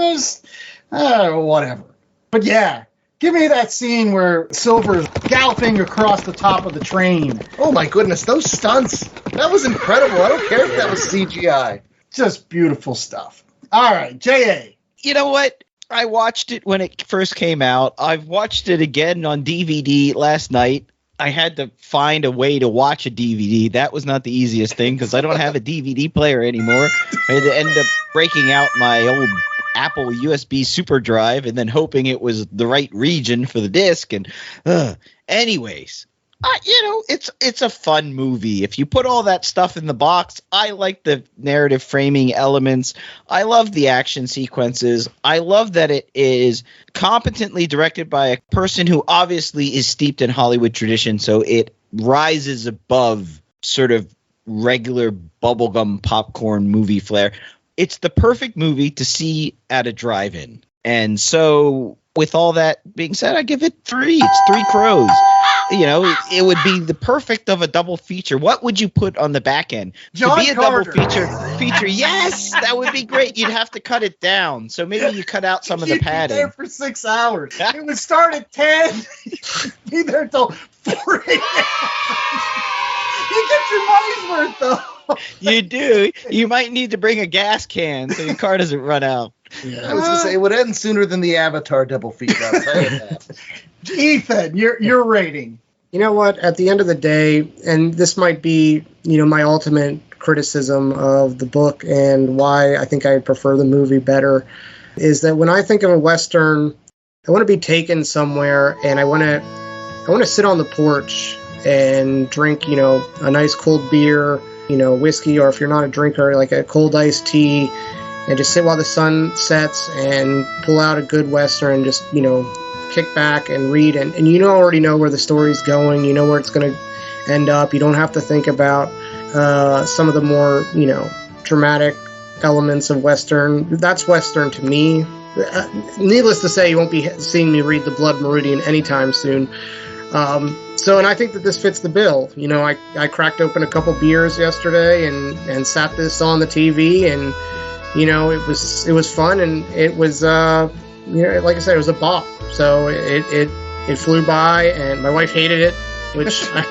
know, whatever. But yeah, give me that scene where Silver's galloping across the top of the train. Oh my goodness, those stunts. That was incredible. I don't care if that was CGI. Just beautiful stuff. All right, J.A. You know what? I watched it when it first came out. I've watched it again on DVD last night. I had to find a way to watch a DVD. That was not the easiest thing because I don't have a DVD player anymore. I had to end up breaking out my old Apple USB super drive and then hoping it was the right region for the disc. And anyways, it's a fun movie. If you put all that stuff in the box, I like the narrative framing elements. I love the action sequences. I love that it is competently directed by a person who obviously is steeped in Hollywood tradition, so it rises above sort of regular bubblegum popcorn movie flair. It's the perfect movie to see at a drive-in. And so with all that being said, I give it 3. It's 3 crows. It would be the perfect of a double feature. What would you put on the back end? John to be a Carter. double feature, yes, that would be great. You'd have to cut it down. So maybe you cut out some of the You'd be padding. there for 6 hours. It would start at 10. Be there till 4 a.m. You get your money's worth, though. You do. You might need to bring a gas can so your car doesn't run out. Yeah, I was going to say, it would end sooner than the Avatar double feature. I'll tell you that. Ethan, your rating. You know what? At the end of the day, and this might be, my ultimate criticism of the book and why I think I prefer the movie better, is that when I think of a Western, I want to be taken somewhere and I want to sit on the porch and drink, a nice cold beer, whiskey, or if you're not a drinker, like a cold iced tea, and just sit while the sun sets and pull out a good Western and just, kick back and read. And you already know where the story's going. You know where it's going to end up. You don't have to think about some of the more, dramatic elements of Western. That's Western to me. Needless to say, you won't be seeing me read The Blood Meridian anytime soon. And I think that this fits the bill. I cracked open a couple beers yesterday and sat this on the TV, and it was fun, and it was like I said, it was a bop. So it flew by, and my wife hated it, which I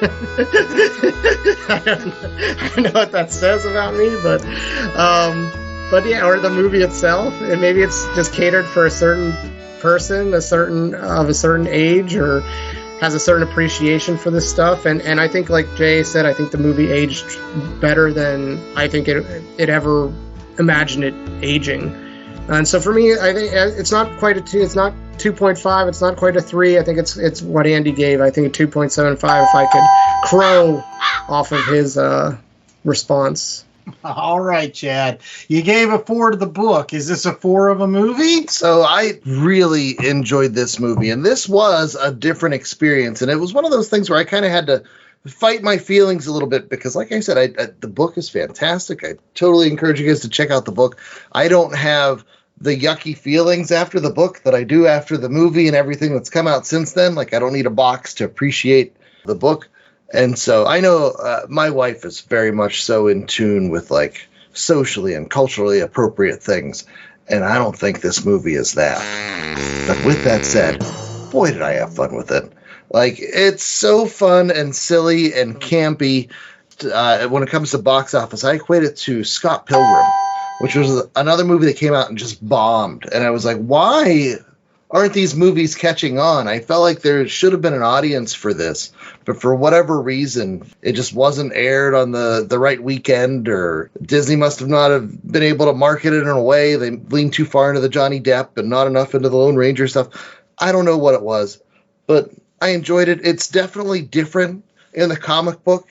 don't know what that says about me, but yeah, or the movie itself, and maybe it's just catered for a certain person, a certain age, or has a certain appreciation for this stuff. And I think, like Jay said, I think the movie aged better than I think it ever imagined it aging. And so for me, I think it's not quite a 2. It's not 2.5. It's not quite a 3. I think it's what Andy gave. I think a 2.75 if I could crow off of his response. All right, Chad. You gave a 4 to the book. Is this a 4 of a movie? So I really enjoyed this movie, and this was a different experience. And it was one of those things where I kind of had to fight my feelings a little bit because, like I said, the book is fantastic. I totally encourage you guys to check out the book. I don't have the yucky feelings after the book that I do after the movie and everything that's come out since then. Like, I don't need a box to appreciate the book. And so I know my wife is very much so in tune with, like, socially and culturally appropriate things. And I don't think this movie is that. But with that said, boy, did I have fun with it. Like, it's so fun and silly and campy. When it comes to box office, I equate it to Scott Pilgrim, which was another movie that came out and just bombed. And I was like, why aren't these movies catching on? I felt like there should have been an audience for this, but for whatever reason, it just wasn't aired on the right weekend, or Disney must have not have been able to market it in a way. They leaned too far into the Johnny Depp and not enough into the Lone Ranger stuff. I don't know what it was, but I enjoyed it. It's definitely different in the comic book,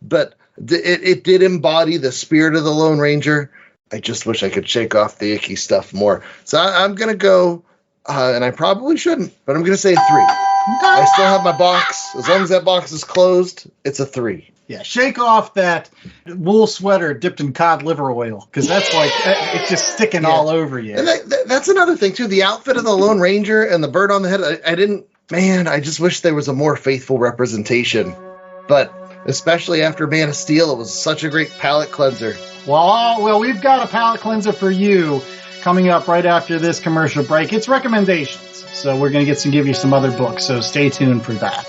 but it did embody the spirit of the Lone Ranger. I just wish I could shake off the icky stuff more. So I'm going to go, and I probably shouldn't, but I'm going to say 3. I still have my box. As long as that box is closed, it's a 3. Yeah, shake off that wool sweater dipped in cod liver oil, because that's like, it's just sticking all over you. And that's another thing, too. The outfit of the Lone Ranger and the bird on the head, I just wish there was a more faithful representation. But especially after Man of Steel, it was such a great palate cleanser. Well, we've got a palate cleanser for you coming up right after this commercial break. It's recommendations, so we're going to give you some other books, so stay tuned for that.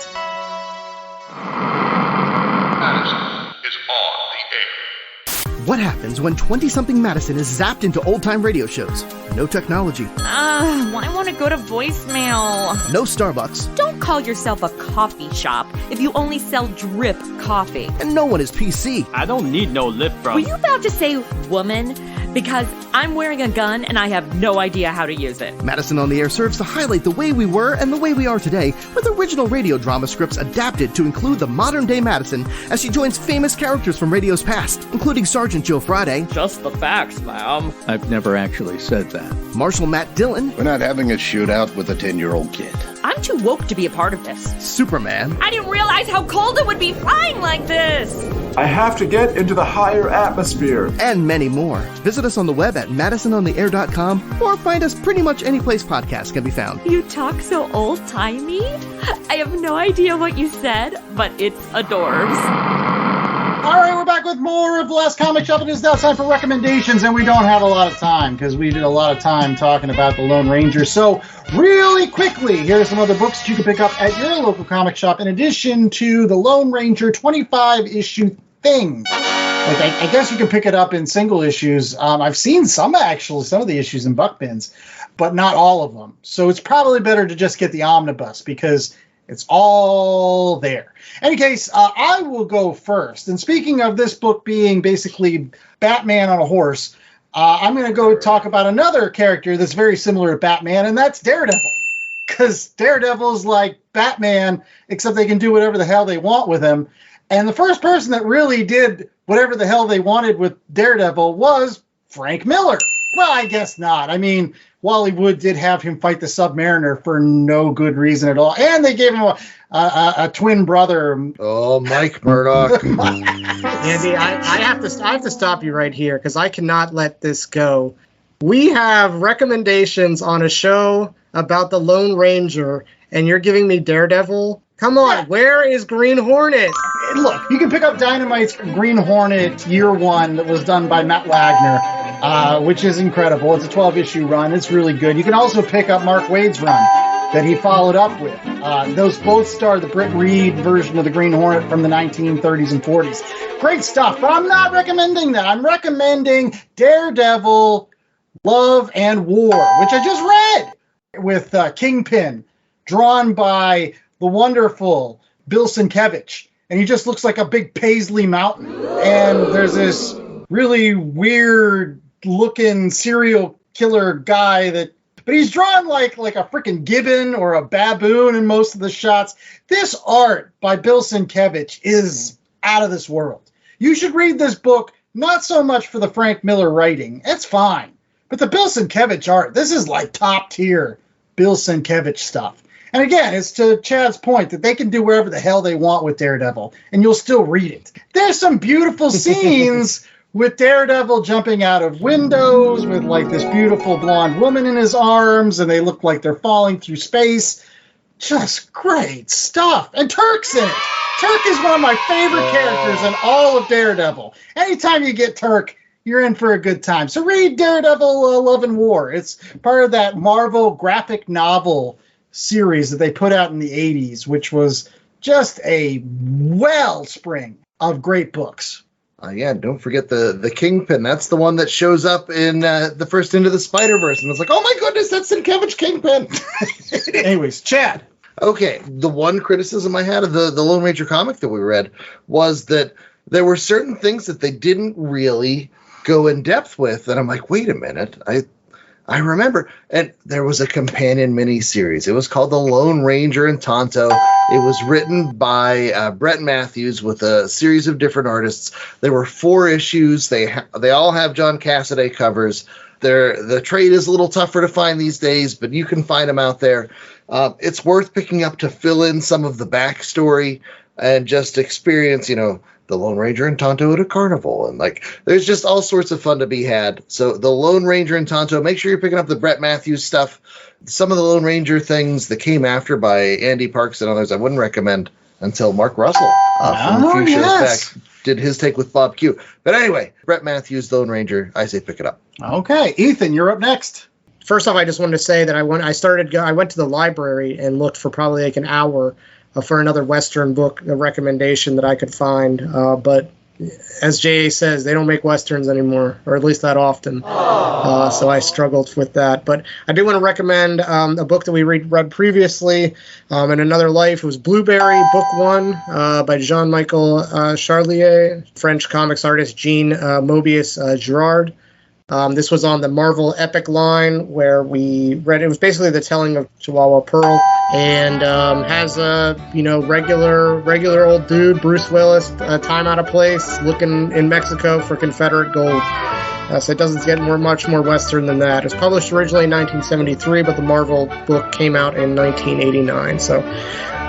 Panelist is on the air. What happens when 20-something Madison is zapped into old-time radio shows? No technology. I want to go to voicemail. No Starbucks. Don't call yourself a coffee shop if you only sell drip coffee. And no one is PC. I don't need no lift from... Were you about to say woman? Because I'm wearing a gun and I have no idea how to use it. Madison on the Air serves to highlight the way we were and the way we are today with original radio drama scripts adapted to include the modern-day Madison as she joins famous characters from radio's past, including Sergeant Joe Friday. Just the facts, ma'am. I've never actually said that. Marshal Matt Dillon. We're not having a shootout with a 10-year-old kid. I'm too woke to be a part of this. Superman. I didn't realize how cold it would be flying like this. I have to get into the higher atmosphere. And many more. Visit us on the web at madisonontheair.com or find us pretty much any place podcasts can be found. You talk so old-timey. I have no idea what you said, but it's adorbs. All right, we're back with more of the Last Comic Shop. It is now time for recommendations, and we don't have a lot of time because we did a lot of time talking about the Lone Ranger. So really quickly, here are some other books that you can pick up at your local comic shop in addition to the Lone Ranger 25-issue thing. Like, I guess you can pick it up in single issues. I've seen some of the issues in buck bins, but not all of them. So it's probably better to just get the omnibus because it's all there. In any case, I will go first. And speaking of this book being basically Batman on a horse, I'm going to go talk about another character that's very similar to Batman, and that's Daredevil. Because Daredevil's like Batman, except they can do whatever the hell they want with him. And the first person that really did whatever the hell they wanted with Daredevil was Frank Miller. Well, I guess not. I mean, Wally Wood did have him fight the Submariner for no good reason at all. And they gave him a twin brother. Oh, Mike Murdoch. Andy, I have to stop you right here because I cannot let this go. We have recommendations on a show about the Lone Ranger, and you're giving me Daredevil? Come on, where is Green Hornet? Look, you can pick up Dynamite's Green Hornet Year 1 that was done by Matt Wagner, which is incredible. It's a 12-issue run. It's really good. You can also pick up Mark Waid's run that he followed up with. Those both star the Britt Reed version of the Green Hornet from the 1930s and 40s. Great stuff, but I'm not recommending that. I'm recommending Daredevil, Love and War, which I just read with Kingpin, drawn by the wonderful Bill Sienkiewicz, and he just looks like a big Paisley Mountain. And there's this really weird looking serial killer guy but he's drawn like a freaking gibbon or a baboon in most of the shots. This art by Bill Sienkiewicz is out of this world. You should read this book, not so much for the Frank Miller writing. It's fine. But the Bill Sienkiewicz art, this is like top tier Bill Sienkiewicz stuff. And again, it's to Chad's point that they can do wherever the hell they want with Daredevil, and you'll still read it. There's some beautiful scenes with Daredevil jumping out of windows with like this beautiful blonde woman in his arms, and they look like they're falling through space. Just great stuff. And Turk's in it. Turk is one of my favorite characters in all of Daredevil. Anytime you get Turk, you're in for a good time. So read Daredevil Love and War. It's part of that Marvel graphic novel series that they put out in the 80s, which was just a wellspring of great books. Yeah, don't forget the Kingpin. That's the one that shows up in the first Into the Spider-Verse. And it's like, oh my goodness, that's Sienkiewicz Kingpin. Anyways, Chad. Okay, the one criticism I had of the Lone Ranger comic that we read was that there were certain things that they didn't really go in depth with. And I'm like, wait a minute, I remember. And there was a companion miniseries. It was called The Lone Ranger and Tonto. It was written by Brett Matthews with a series of different artists. There were 4 issues. They all have John Cassaday covers. The trade is a little tougher to find these days, but you can find them out there. It's worth picking up to fill in some of the backstory and just experience, the Lone Ranger and Tonto at a carnival. And there's just all sorts of fun to be had. So the Lone Ranger and Tonto, make sure you're picking up the Brett Matthews stuff. Some of the Lone Ranger things that came after by Andy Parks and others, I wouldn't recommend until Mark Russell from a few shows back did his take with Bob Q. But anyway, Brett Matthews, Lone Ranger, I say pick it up. Okay, Ethan, you're up next. First off, I just wanted to say that I went to the library and looked for probably like an hour for another Western book, a recommendation that I could find, but as J.A. says, they don't make Westerns anymore, or at least that often. So I struggled with that. But I do want to recommend a book that we read previously, In Another Life. It was Blueberry, Book 1, by Jean-Michel Charlier, French comics artist Jean Mobius Girard. This was on the Marvel Epic line where we read. It was basically the telling of Chihuahua Pearl, and has a regular old dude, Bruce Willis, time out of place, looking in Mexico for Confederate gold. So it doesn't get much more Western than that. It was published originally in 1973, but the Marvel book came out in 1989. So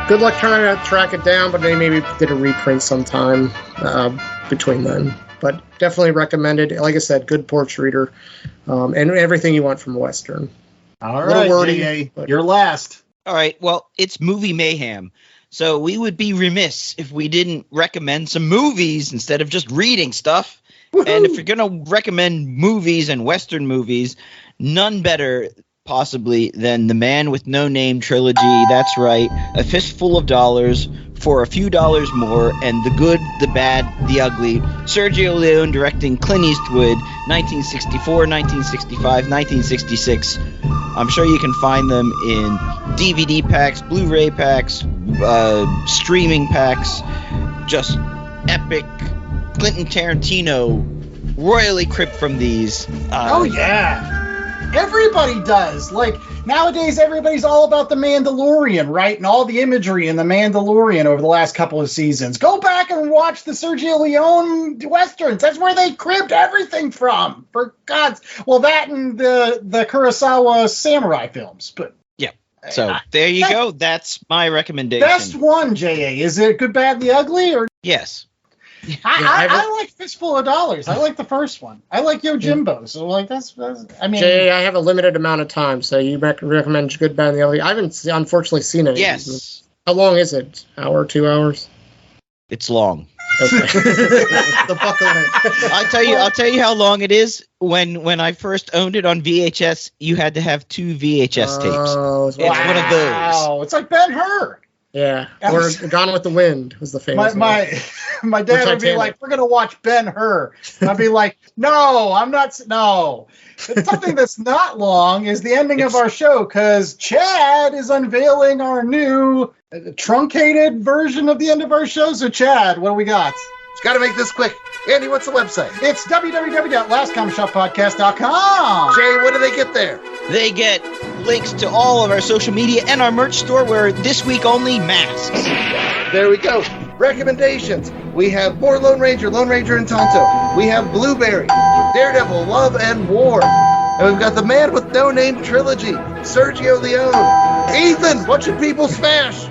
good luck trying to track it down, but they maybe did a reprint sometime between then. But definitely recommended. Like I said, good porch reader, and everything you want from a Western. All right, wordy, you're last. All right, well, it's movie mayhem. So we would be remiss if we didn't recommend some movies instead of just reading stuff. Woo-hoo! And if you're going to recommend movies and Western movies, none better possibly than The Man with No Name trilogy. That's right, a fistful of dollars for a few dollars more, and the good, the bad, the ugly. Sergio Leone directing Clint Eastwood, 1964, 1965, 1966. I'm sure you can find them in DVD packs, Blu-ray packs, streaming packs. Just epic. Quentin Tarantino royally cribbed from these. Oh yeah. Everybody does. Like, nowadays, everybody's all about The Mandalorian, right? And all the imagery in The Mandalorian over the last couple of seasons. Go back and watch the Sergio Leone Westerns. That's where they cribbed everything from. For God's... Well, that and the Kurosawa samurai films. But yeah. So, there you go. That's my recommendation. Best one, J.A. Is it Good, Bad, the Ugly? Or yes. I like Fistful of Dollars. I like the first one. I like Yojimbo. So, like, that's I mean... Jay, I have a limited amount of time, so you recommend Good, Bad, and the Ugly. I haven't, unfortunately, seen it. Yes. How long is it? Hour, 2 hours? It's long. Okay. The buckle in. I'll tell you how long it is. When I first owned it on VHS, you had to have 2 VHS tapes. It's one of those. Wow, it's like Ben-Hur. Yeah, or Gone with the Wind was the famous my dad would be like, we're going to watch Ben-Hur. And I'd be like, no, I'm not. No. It's something that's not long is the ending of our show, because Chad is unveiling our new truncated version of the end of our show. So, Chad, what do we got? Got to make this quick. Andy, what's the website? It's www.lastcomicshoppodcast.com. Jay, what do they get there? They get links to all of our social media and our merch store, where this week only masks. There we go. Recommendations. We have more Lone Ranger and Tonto. We have Blueberry, Daredevil, Love and War. And we've got The Man with No Name trilogy, Sergio Leone. Ethan, what should people smash?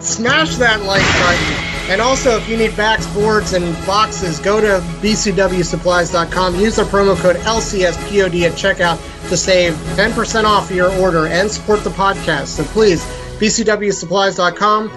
Smash that like button. And also, if you need backs, boards, and boxes, go to bcwsupplies.com. Use the promo code LCSPOD at checkout to save 10% off your order and support the podcast. So please, bcwsupplies.com,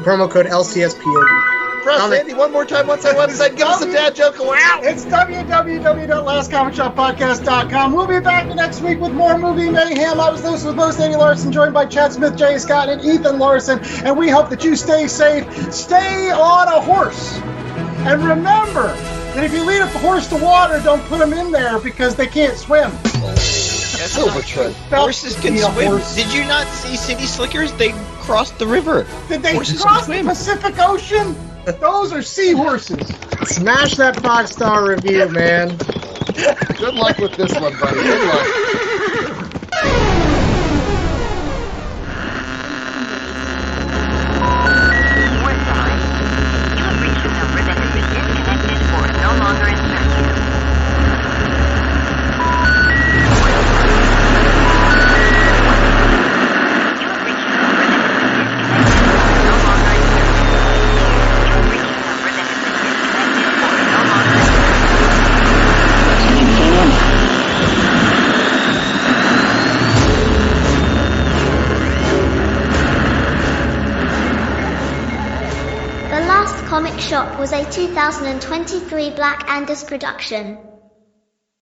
promo code LCSPOD. Press Andy one more time. What's our website? Give us a dad joke. Wow. It's www.lastcomicshoppodcast.com. We'll be back next week with more movie mayhem. I was Loose with most Andy Larson, joined by Chad Smith, Jay Scott, and Ethan Larson. And we hope that you stay safe. Stay on a horse. And remember that if you lead a horse to water, don't put them in there because they can't swim. That's overtrue. Horses can swim. Did you not see City Slickers? They crossed the river. Did they cross the Pacific Ocean? Those are seahorses. Smash that 5-star review, man. Good luck with this one, buddy. Good luck. Comic Shop was a 2023 Black Angus production.